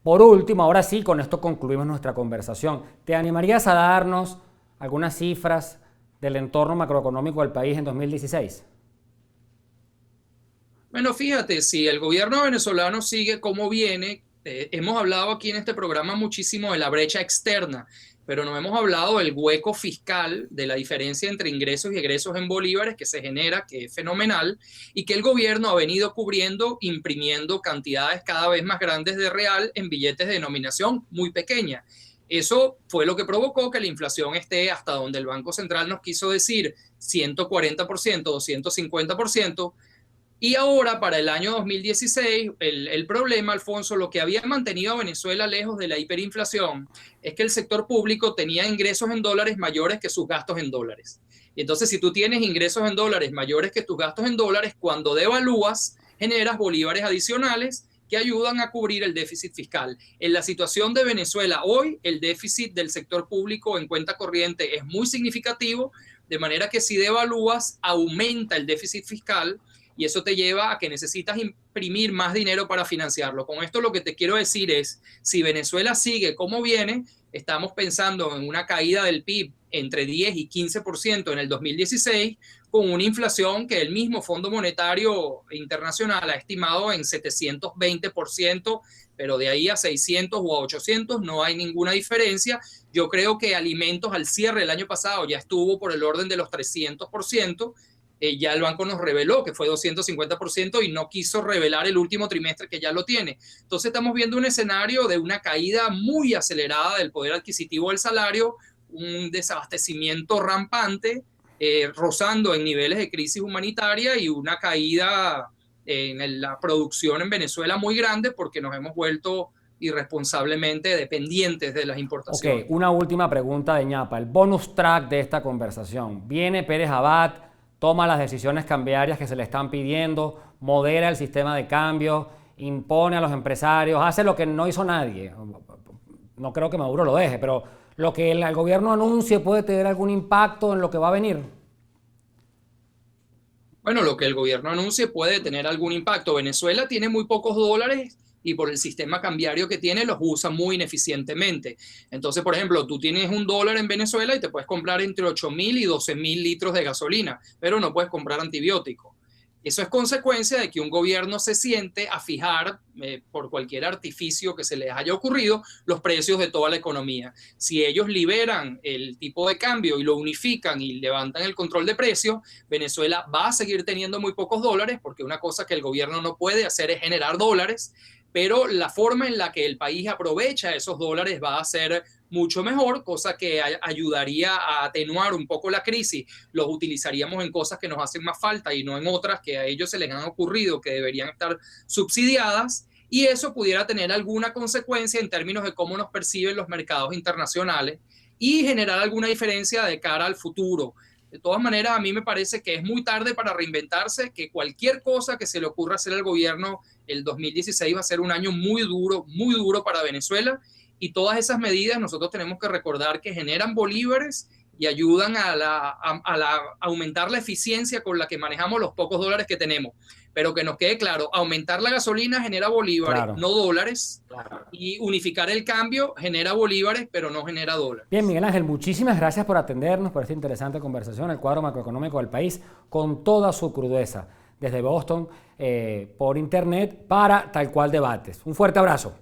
Por último, ahora sí, con esto concluimos nuestra conversación. ¿Te animarías a darnos algunas cifras del entorno macroeconómico del país en 2016? Bueno, fíjate, si el gobierno venezolano sigue como viene, hemos hablado aquí en este programa muchísimo de la brecha externa, pero no hemos hablado del hueco fiscal, de la diferencia entre ingresos y egresos en bolívares que se genera, que es fenomenal, y que el gobierno ha venido cubriendo, imprimiendo cantidades cada vez más grandes de real en billetes de denominación muy pequeña. Eso fue lo que provocó que la inflación esté hasta donde el Banco Central nos quiso decir 140%, 250%. Y ahora, para el año 2016, el problema, Alfonso, lo que había mantenido a Venezuela lejos de la hiperinflación es que el sector público tenía ingresos en dólares mayores que sus gastos en dólares. Y entonces, si tú tienes ingresos en dólares mayores que tus gastos en dólares, cuando devalúas, generas bolívares adicionales que ayudan a cubrir el déficit fiscal. En la situación de Venezuela hoy, el déficit del sector público en cuenta corriente es muy significativo, de manera que si devalúas, aumenta el déficit fiscal y eso te lleva a que necesitas imprimir más dinero para financiarlo. Con esto lo que te quiero decir es, si Venezuela sigue como viene, estamos pensando en una caída del PIB entre 10 y 15% en el 2016, con una inflación que el mismo Fondo Monetario Internacional ha estimado en 720%, pero de ahí a 600 o a 800 no hay ninguna diferencia. Yo creo que alimentos al cierre del año pasado ya estuvo por el orden de los 300%. Ya el banco nos reveló que fue 250% y no quiso revelar el último trimestre que ya lo tiene. Entonces estamos viendo un escenario de una caída muy acelerada del poder adquisitivo del salario, un desabastecimiento rampante, rozando en niveles de crisis humanitaria y una caída en la producción en Venezuela muy grande porque nos hemos vuelto irresponsablemente dependientes de las Ok, importaciones. una última pregunta de ñapa. El bonus track de esta conversación. Viene Pérez Abad, toma las decisiones cambiarias que se le están pidiendo, modera el sistema de cambio, impone a los empresarios, hace lo que no hizo nadie. No creo que Maduro lo deje, pero lo que el gobierno anuncie puede tener algún impacto en lo que va a venir. Bueno, lo que el gobierno anuncie puede tener algún impacto. Venezuela tiene muy pocos dólares y por el sistema cambiario que tiene los usa muy ineficientemente. Entonces, por ejemplo, tú tienes un dólar en Venezuela y te puedes comprar entre 8.000 y 12.000 litros de gasolina, pero no puedes comprar antibióticos. Eso es consecuencia de que un gobierno se siente a fijar, por cualquier artificio que se les haya ocurrido, los precios de toda la economía. Si ellos liberan el tipo de cambio y lo unifican y levantan el control de precios, Venezuela va a seguir teniendo muy pocos dólares, porque una cosa que el gobierno no puede hacer es generar dólares, pero la forma en la que el país aprovecha esos dólares va a ser mucho mejor, cosa que ayudaría a atenuar un poco la crisis. Los utilizaríamos en cosas que nos hacen más falta y no en otras que a ellos se les han ocurrido que deberían estar subsidiadas, y eso pudiera tener alguna consecuencia en términos de cómo nos perciben los mercados internacionales y generar alguna diferencia de cara al futuro. De todas maneras, a mí me parece que es muy tarde para reinventarse, que cualquier cosa que se le ocurra hacer al gobierno, el 2016 va a ser un año muy duro para Venezuela, y todas esas medidas nosotros tenemos que recordar que generan bolívares y ayudan a aumentar la eficiencia con la que manejamos los pocos dólares que tenemos. Pero que nos quede claro, aumentar la gasolina genera bolívares, Claro. no dólares, y unificar el cambio genera bolívares, pero no genera Bien, dólares. Miguel Ángel, muchísimas gracias por atendernos, por esta interesante conversación, el cuadro macroeconómico del país, con toda su crudeza, desde Boston, por internet, para Tal Cual Debates. Un fuerte abrazo.